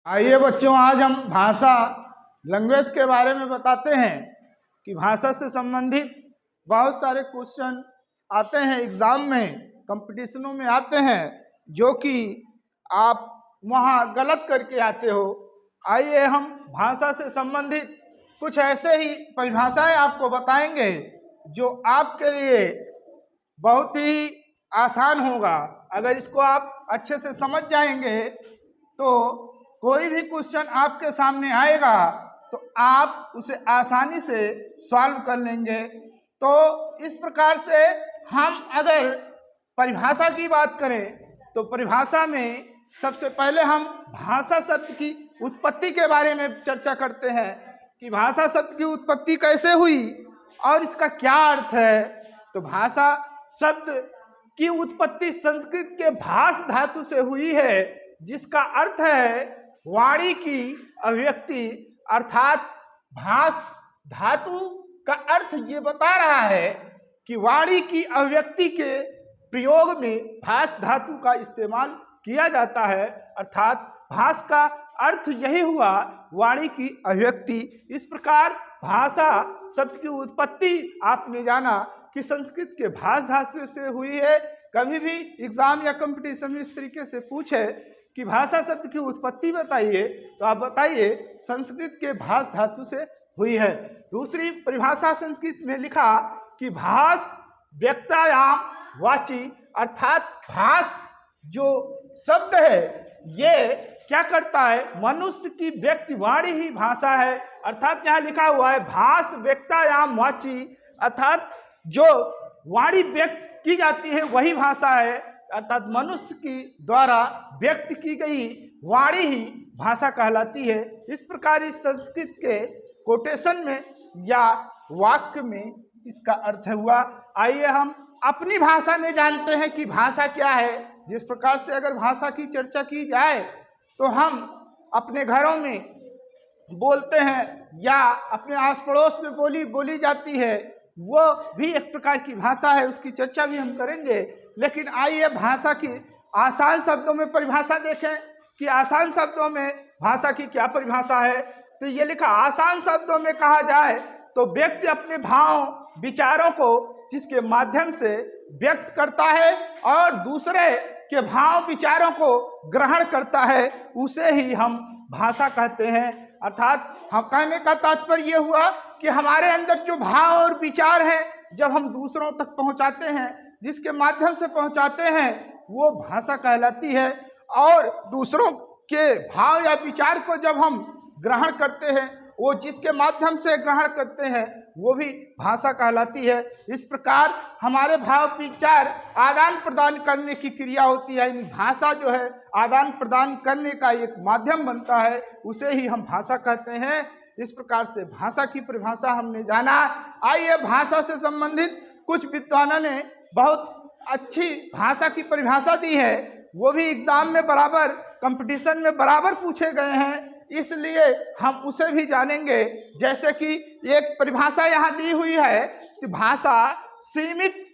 आइए बच्चों, आज हम भाषा लैंग्वेज के बारे में बताते हैं कि भाषा से संबंधित बहुत सारे क्वेश्चन आते हैं एग्जाम में, कंपटीशनों में आते हैं, जो कि आप वहाँ गलत करके आते हो। आइए हम भाषा से संबंधित कुछ ऐसे ही परिभाषाएं आपको बताएंगे जो आपके लिए बहुत ही आसान होगा। अगर इसको आप अच्छे से समझ जाएंगे तो कोई भी क्वेश्चन आपके सामने आएगा तो आप उसे आसानी से सॉल्व कर लेंगे। तो इस प्रकार से हम अगर परिभाषा की बात करें तो परिभाषा में सबसे पहले हम भाषा शब्द की उत्पत्ति के बारे में चर्चा करते हैं कि भाषा शब्द की उत्पत्ति कैसे हुई और इसका क्या अर्थ है। तो भाषा शब्द की उत्पत्ति संस्कृत के भाष धातु से हुई है, जिसका अर्थ है वाणी की अभिव्यक्ति, अर्थात भाष धातु का अर्थ ये बता रहा है कि वाणी की अभिव्यक्ति के प्रयोग में भाष धातु का इस्तेमाल किया जाता है, अर्थात भाष का अर्थ यही हुआ वाणी की अभिव्यक्ति। इस प्रकार भाषा शब्द की उत्पत्ति आपने जाना कि संस्कृत के भाष धातु से हुई है। कभी भी एग्जाम या कंपटीशन में इस तरीके से पूछे कि भाषा शब्द की उत्पत्ति बताइए तो आप बताइए संस्कृत के भाष धातु से हुई है। दूसरी परिभाषा संस्कृत में लिखा कि भाष व्यक्तायाम वाची, अर्थात भाष जो शब्द है ये क्या करता है, मनुष्य की व्यक्ति वाणी ही भाषा है। अर्थात यहाँ लिखा हुआ है भाष व्यक्तायाम वाची, अर्थात जो वाणी व्यक्त की जाती है वही भाषा है, अर्थात मनुष्य की द्वारा व्यक्त की गई वाणी ही भाषा कहलाती है। इस प्रकार इस संस्कृत के कोटेशन में या वाक्य में इसका अर्थ हुआ। आइए हम अपनी भाषा में जानते हैं कि भाषा क्या है। जिस प्रकार से अगर भाषा की चर्चा की जाए तो हम अपने घरों में बोलते हैं या अपने आस पड़ोस में बोली जाती है, वो भी एक प्रकार की भाषा है, उसकी चर्चा भी हम करेंगे। लेकिन आइए भाषा की आसान शब्दों में परिभाषा देखें कि आसान शब्दों में भाषा की क्या परिभाषा है। तो ये लिखा, आसान शब्दों में कहा जाए तो व्यक्ति अपने भाव विचारों को जिसके माध्यम से व्यक्त करता है और दूसरे के भाव विचारों को ग्रहण करता है, उसे ही हम भाषा कहते हैं। अर्थात हम कहने का तात्पर्य ये हुआ कि हमारे अंदर जो भाव और विचार हैं जब हम दूसरों तक पहुंचाते हैं, जिसके माध्यम से पहुंचाते हैं, वो भाषा कहलाती है। और दूसरों के भाव या विचार को जब हम ग्रहण करते हैं, वो जिसके माध्यम से ग्रहण करते हैं, वो भी भाषा कहलाती है। इस प्रकार हमारे भाव विचार आदान प्रदान करने की क्रिया होती है। इन भाषा जो है आदान प्रदान करने का एक माध्यम बनता है, उसे ही हम भाषा कहते हैं। इस प्रकार से भाषा की परिभाषा हमने जाना। आइए भाषा से संबंधित कुछ विद्वानों ने बहुत अच्छी भाषा की परिभाषा दी है, वो भी एग्जाम में बराबर, कंपटीशन में बराबर पूछे गए हैं, इसलिए हम उसे भी जानेंगे। जैसे कि एक परिभाषा यहाँ दी हुई है कि भाषा सीमित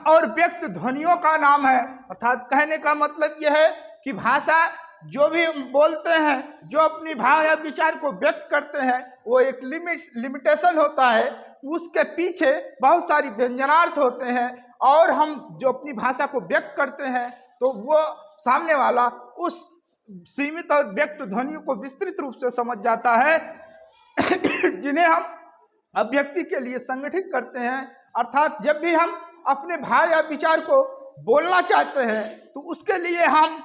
और व्यक्त ध्वनियों का नाम है। अर्थात कहने का मतलब यह है कि भाषा जो भी हम बोलते हैं, जो अपनी भाव या विचार को व्यक्त करते हैं, वो एक लिमिटेशन होता है, उसके पीछे बहुत सारी व्यंजनार्थ होते हैं, और हम जो अपनी भाषा को व्यक्त करते हैं तो वो सामने वाला उस सीमित और व्यक्त ध्वनियों को विस्तृत रूप से समझ जाता है जिन्हें हम अभिव्यक्ति के लिए संगठित करते हैं। अर्थात जब भी हम अपने भाव या विचार को बोलना चाहते हैं तो उसके लिए हम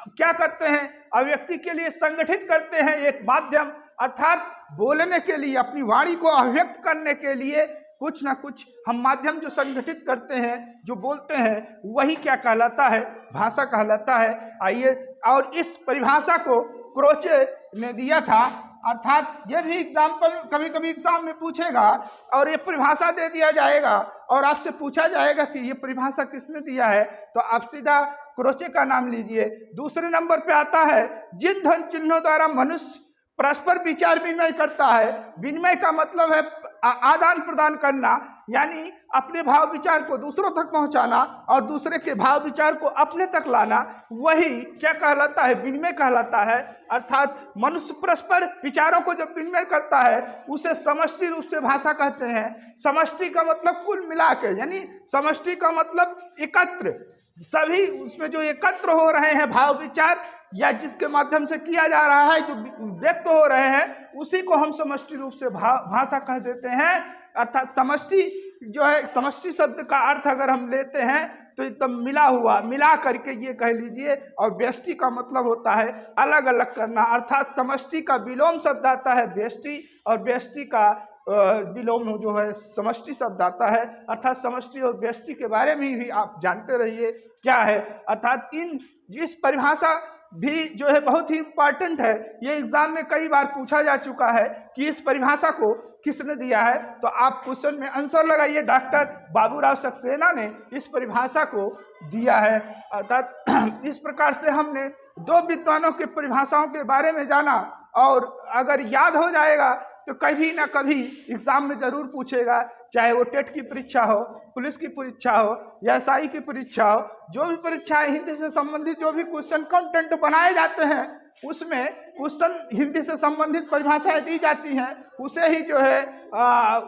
क्या करते हैं, अभिव्यक्ति के लिए संगठित करते हैं एक माध्यम। अर्थात बोलने के लिए, अपनी वाणी को अभिव्यक्त करने के लिए कुछ ना कुछ हम माध्यम जो संगठित करते हैं, जो बोलते हैं, वही क्या कहलाता है, भाषा कहलाता है। आइए, और इस परिभाषा को क्रोचे ने दिया था। अर्थात यह भी एग्जाम्पल कभी कभी एग्जाम में पूछेगा और ये परिभाषा दे दिया जाएगा और आपसे पूछा जाएगा कि ये परिभाषा किसने दिया है, तो आप सीधा क्रोचे का नाम लीजिए। दूसरे नंबर पे आता है जिन ध्वनि चिन्हों द्वारा मनुष्य परस्पर विचार विनिमय करता है। विनिमय का मतलब है आदान प्रदान करना, यानी अपने भाव विचार को दूसरों तक पहुंचाना और दूसरे के भाव विचार को अपने तक लाना, वही क्या कहलाता है? विनिमय कहलाता है। अर्थात मनुष्य परस्पर विचारों को जब विनिमय करता है उसे समष्टि रूप से भाषा कहते हैं। समष्टि का मतलब कुल मिला के, यानी समष्टि का मतलब एकत्र, सभी उसमें जो एकत्र हो रहे हैं भाव विचार या जिसके माध्यम से किया जा रहा है, जो व्यक्त हो रहे हैं, उसी को हम समष्टि रूप से भाषा कह देते हैं। अर्थात समष्टि जो है, समष्टि शब्द का अर्थ अगर हम लेते हैं तो एकदम मिला हुआ, मिला करके ये कह लीजिए। और व्यष्टि का मतलब होता है अलग अलग करना, अर्थात समष्टि का विलोम शब्द आता है व्यष्टि, और व्यष्टि का विलोम जो है समष्टि शब्द आता है। अर्थात समष्टि और व्यष्टि के बारे में भी आप जानते रहिए क्या है। अर्थात इस परिभाषा भी जो है बहुत ही इम्पॉर्टेंट है। ये एग्जाम में कई बार पूछा जा चुका है कि इस परिभाषा को किसने दिया है, तो आप क्वेश्चन में आंसर लगाइए। डॉक्टर बाबूराव सक्सेना ने इस परिभाषा को दिया है। अर्थात इस प्रकार से हमने दो विद्वानों के परिभाषाओं के बारे में जाना, और अगर याद हो जाएगा तो कभी ना कभी एग्जाम में जरूर पूछेगा, चाहे वो टेट की परीक्षा हो, पुलिस की परीक्षा हो या एसआई की परीक्षा हो, जो भी परीक्षा है, हिंदी से संबंधित जो भी क्वेश्चन कंटेंट बनाए जाते हैं उसमें क्वेश्चन हिंदी से संबंधित परिभाषाएं दी जाती हैं, उसे ही जो है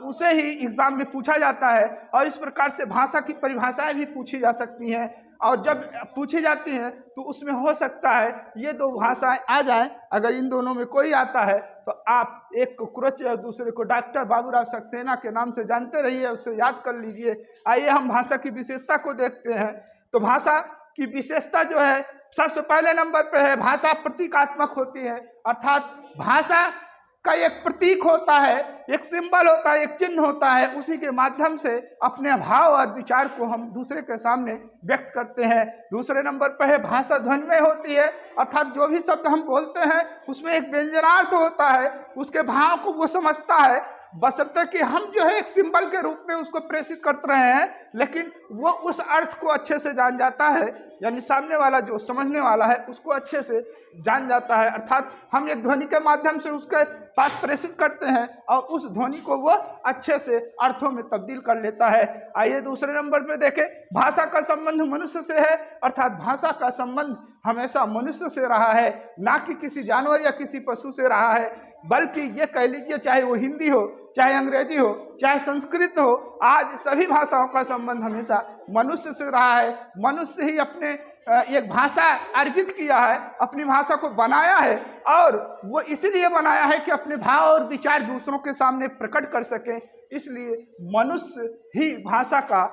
उसे ही एग्जाम में पूछा जाता है। और इस प्रकार से भाषा की परिभाषाएं भी पूछी जा सकती हैं, और जब पूछी जाती हैं तो उसमें हो सकता है ये दो भाषाएं आ जाएं। अगर इन दोनों में कोई आता है तो आप एक को कुरच और दूसरे को डॉक्टर बाबूराव सक्सेना के नाम से जानते रहिए, उसे याद कर लीजिए। आइए हम भाषा की विशेषता को देखते हैं। तो भाषा की विशेषता जो है, सबसे पहले नंबर पे है भाषा प्रतीकात्मक होती है। अर्थात भाषा का एक प्रतीक होता है, एक सिंबल होता है, एक चिन्ह होता है, उसी के माध्यम से अपने भाव और विचार को हम दूसरे के सामने व्यक्त करते हैं। दूसरे नंबर पर है भाषा ध्वनिमय होती है। अर्थात जो भी शब्द हम बोलते हैं उसमें एक व्यंजनार्थ होता है, उसके भाव को वो समझता है, बशर्ते कि हम जो है एक सिंबल के रूप में उसको प्रेषित कर रहे हैं, लेकिन वो उस अर्थ को अच्छे से जान जाता है, यानी सामने वाला जो समझने वाला है उसको अच्छे से जान जाता है। अर्थात हम एक ध्वनि के माध्यम से उसके पास प्रेषित करते हैं और उस ध्वनि को वो अच्छे से अर्थों में तब्दील कर लेता है। आइए दूसरे नंबर पे देखें, भाषा का संबंध मनुष्य से है। अर्थात भाषा का संबंध हमेशा मनुष्य से रहा है, ना कि किसी जानवर या किसी पशु से रहा है, बल्कि ये कह लीजिए चाहे वो हिंदी हो, चाहे अंग्रेजी हो, चाहे संस्कृत हो, आज सभी भाषाओं का संबंध हमेशा मनुष्य से रहा है। मनुष्य ही अपने एक भाषा अर्जित किया है, अपनी भाषा को बनाया है, और वो इसीलिए बनाया है कि अपने भाव और विचार दूसरों के सामने प्रकट कर सके। इसलिए मनुष्य ही भाषा का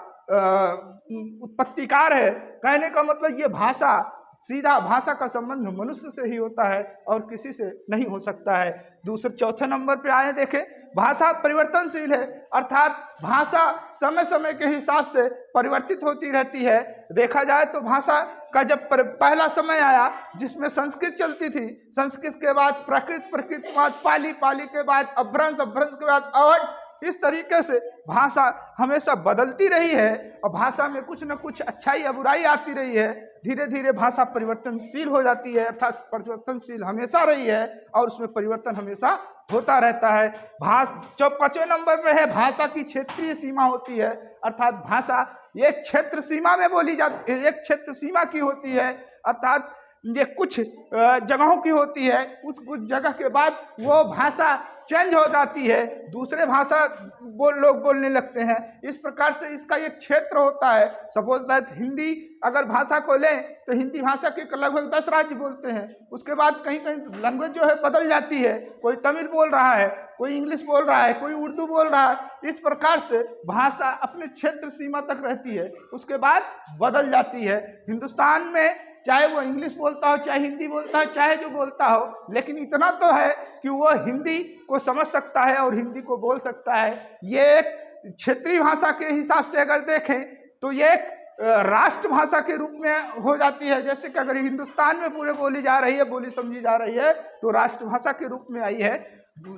उत्पत्तिकार है। कहने का मतलब ये भाषा, सीधा भाषा का संबंध मनुष्य से ही होता है और किसी से नहीं हो सकता है। चौथे नंबर पे आए देखें, भाषा परिवर्तनशील है। अर्थात भाषा समय समय के हिसाब से परिवर्तित होती रहती है। देखा जाए तो भाषा का जब पहला समय आया जिसमें संस्कृत चलती थी, संस्कृत के बाद प्राकृत, प्राकृत के बाद पाली, पाली के बाद अपभ्रंश, अपभ्रंश के बाद अवध, इस तरीके से भाषा हमेशा बदलती रही है और भाषा में कुछ न कुछ अच्छाई या बुराई आती रही है। धीरे धीरे भाषा परिवर्तनशील हो जाती है, अर्थात परिवर्तनशील हमेशा रही है और उसमें परिवर्तन हमेशा होता रहता है। पांचवें नंबर पे है भाषा की क्षेत्रीय सीमा होती है। अर्थात भाषा एक क्षेत्र सीमा में बोली जाती है, एक क्षेत्र सीमा की होती है। अर्थात ये कुछ जगहों की होती है, उस कुछ जगह के बाद वो भाषा चेंज हो जाती है, दूसरे भाषा लोग बोलने लगते हैं। इस प्रकार से इसका एक क्षेत्र होता है। सपोज दैट हिंदी अगर भाषा को लें तो हिंदी भाषा के लगभग 10 राज्य बोलते हैं, उसके बाद कहीं कहीं लैंग्वेज जो है बदल जाती है, कोई तमिल बोल रहा है, कोई इंग्लिश बोल रहा है, कोई उर्दू बोल रहा है। इस प्रकार से भाषा अपने क्षेत्र सीमा तक रहती है, उसके बाद बदल जाती है। हिंदुस्तान में चाहे वो इंग्लिश बोलता हो, चाहे हिंदी बोलता हो, चाहे जो बोलता हो, लेकिन इतना तो है कि वो हिंदी को समझ सकता है और हिंदी को बोल सकता है। ये एक क्षेत्रीय भाषा के हिसाब से अगर देखें तो ये एक राष्ट्रभाषा के रूप में हो जाती है। जैसे कि अगर हिंदुस्तान में पूरे बोली जा रही है, बोली समझी जा रही है, तो राष्ट्रभाषा के रूप में आई है।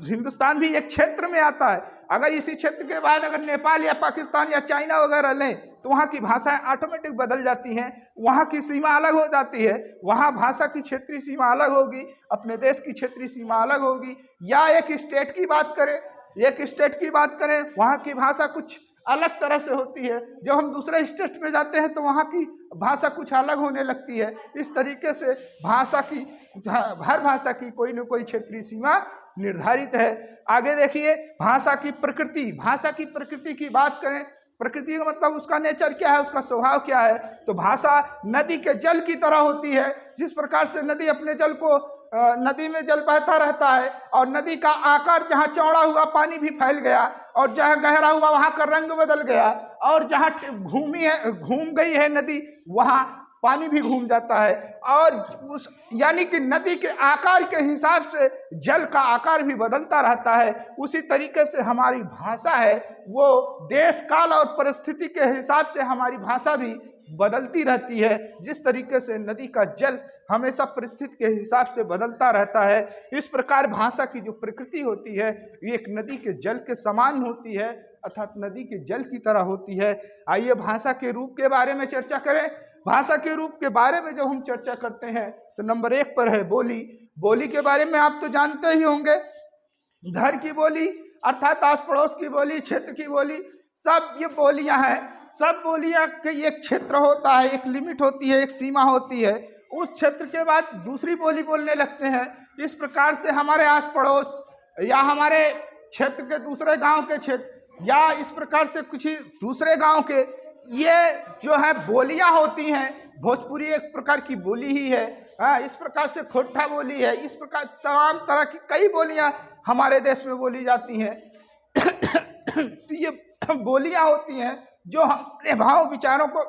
हिंदुस्तान भी एक क्षेत्र में आता है। अगर इसी क्षेत्र के बाद अगर नेपाल या पाकिस्तान या चाइना वगैरह लें तो वहाँ की भाषाएं ऑटोमेटिक बदल जाती हैं, वहाँ की सीमा अलग हो जाती है। वहाँ भाषा की क्षेत्रीय सीमा अलग होगी, अपने देश की क्षेत्रीय सीमा अलग होगी। या एक स्टेट की बात करें एक स्टेट की बात करें, वहाँ की भाषा कुछ अलग तरह से होती है। जब हम दूसरे स्टेट में जाते हैं तो वहाँ की भाषा कुछ अलग होने लगती है। इस तरीके से भाषा की, हर भाषा की कोई न कोई क्षेत्रीय सीमा निर्धारित है। आगे देखिए, भाषा की प्रकृति। भाषा की प्रकृति की बात करें, प्रकृति का मतलब उसका नेचर क्या है, उसका स्वभाव क्या है। तो भाषा नदी के जल की तरह होती है। जिस प्रकार से नदी अपने जल को, नदी में जल बहता रहता है और नदी का आकार जहाँ चौड़ा हुआ पानी भी फैल गया, और जहाँ गहरा हुआ वहाँ का रंग बदल गया, और जहाँ घूम गई है नदी वहाँ पानी भी घूम जाता है। और उस यानी कि नदी के आकार के हिसाब से जल का आकार भी बदलता रहता है। उसी तरीके से हमारी भाषा है, वो देश काल और परिस्थिति के हिसाब से हमारी भाषा भी बदलती रहती है। जिस तरीके से नदी का जल हमेशा परिस्थिति के हिसाब से बदलता रहता है, इस प्रकार भाषा की जो प्रकृति होती है ये एक नदी के जल के समान होती है, अर्थात नदी के जल की तरह होती है। आइए भाषा के रूप के बारे में चर्चा करें। भाषा के रूप के बारे में जब हम चर्चा करते हैं तो नंबर 1 पर है बोली। बोली के बारे में आप तो जानते ही होंगे। घर की बोली अर्थात आस पड़ोस की बोली, क्षेत्र की बोली, सब ये बोलियां हैं। सब बोलियां के एक क्षेत्र होता है, एक लिमिट होती है, एक सीमा होती है। उस क्षेत्र के बाद दूसरी बोली बोलने लगते हैं। इस प्रकार से हमारे आस पड़ोस या हमारे क्षेत्र के दूसरे गांव के क्षेत्र या इस प्रकार से कुछ दूसरे गांव के, ये जो है बोलियां होती हैं। भोजपुरी एक प्रकार की बोली ही है। इस प्रकार से खोटा बोली है। इस प्रकार तमाम तरह की कई बोलियां हमारे देश में बोली जाती हैं। तो ये बोलियां होती हैं जो हम अपने भाव विचारों को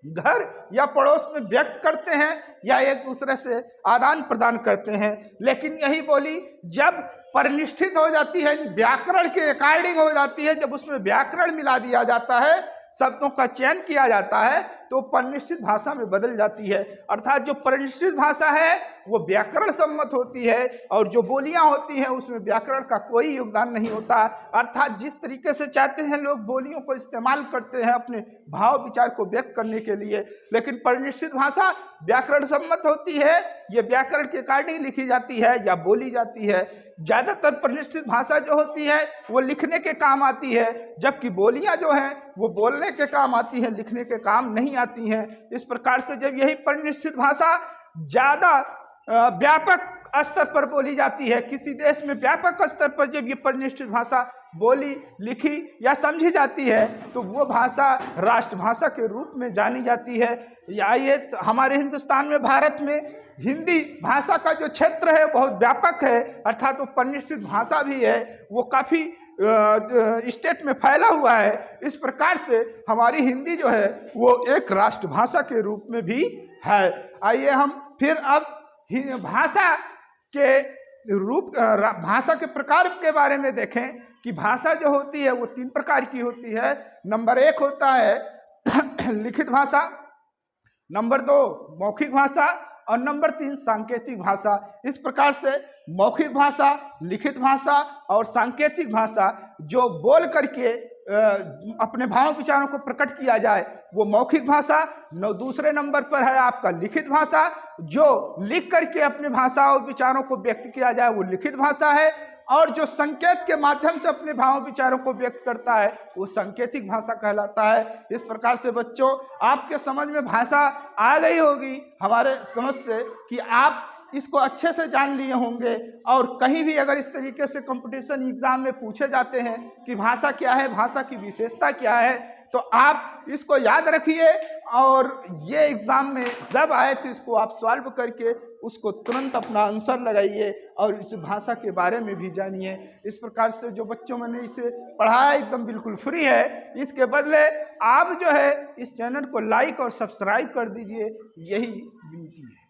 घर या पड़ोस में व्यक्त करते हैं या एक दूसरे से आदान प्रदान करते हैं। लेकिन यही बोली जब परिनिष्ठित हो जाती है, व्याकरण के अकॉर्डिंग हो जाती है, जब उसमें व्याकरण मिला दिया जाता है, शब्दों का चयन किया जाता है, तो परिनिष्ठित भाषा में बदल जाती है। अर्थात जो परिनिष्ठित भाषा है वो व्याकरण सम्मत होती है, और जो बोलियां होती हैं उसमें व्याकरण का कोई योगदान नहीं होता। अर्थात जिस तरीके से चाहते हैं लोग बोलियों को इस्तेमाल करते हैं अपने भाव विचार को व्यक्त करने के लिए, लेकिन परिनिष्ठित भाषा व्याकरण सम्मत होती है। ये व्याकरण के अकॉर्डिंग लिखी जाती है या बोली जाती है। ज़्यादातर परिनिष्ठित भाषा जो होती है वो लिखने के काम आती है, जबकि बोलियां जो हैं वो बोलने के काम आती हैं, लिखने के काम नहीं आती हैं। इस प्रकार से जब यही परिनिष्ठित भाषा ज़्यादा व्यापक स्तर पर बोली जाती है, किसी देश में व्यापक स्तर पर जब ये परिनिष्ठित भाषा बोली, लिखी या समझी जाती है, तो वो भाषा राष्ट्रभाषा के रूप में जानी जाती है। या ये हमारे हिंदुस्तान में, भारत में हिंदी भाषा का जो क्षेत्र है बहुत व्यापक है, अर्थात वो परिनिष्ठित भाषा भी है, वो काफ़ी स्टेट में फैला हुआ है। इस प्रकार से हमारी हिंदी जो है वो एक राष्ट्रभाषा के रूप में भी है। आइए हम फिर अब भाषा के रूप, भाषा के प्रकार के बारे में देखें कि भाषा जो होती है वो 3 प्रकार की होती है। नंबर 1 होता है लिखित भाषा, नंबर 2 मौखिक भाषा और नंबर 3 सांकेतिक भाषा। इस प्रकार से मौखिक भाषा, लिखित भाषा और सांकेतिक भाषा जो बोल करके अपने भाव विचारों को प्रकट किया जाए वो मौखिक भाषा। दूसरे नंबर पर है आपका लिखित भाषा, जो लिख करके अपने भाषा और विचारों को व्यक्त किया जाए वो लिखित भाषा है। और जो संकेत के माध्यम से अपने भाव विचारों को व्यक्त करता है वो सांकेतिक भाषा कहलाता है। इस प्रकार से बच्चों आपके समझ में भाषा आ गई होगी हमारे समझ से कि आप इसको अच्छे से जान लिए होंगे। और कहीं भी अगर इस तरीके से कंपटीशन एग्जाम में पूछे जाते हैं कि भाषा क्या है, भाषा की विशेषता क्या है, तो आप इसको याद रखिए और ये एग्ज़ाम में जब आए तो इसको आप सॉल्व करके उसको तुरंत अपना आंसर लगाइए और इस भाषा के बारे में भी जानिए। इस प्रकार से जो बच्चों मैंने इसे पढ़ाया एकदम बिल्कुल फ्री है, इसके बदले आप जो है इस चैनल को लाइक और सब्सक्राइब कर दीजिए, यही विनती है।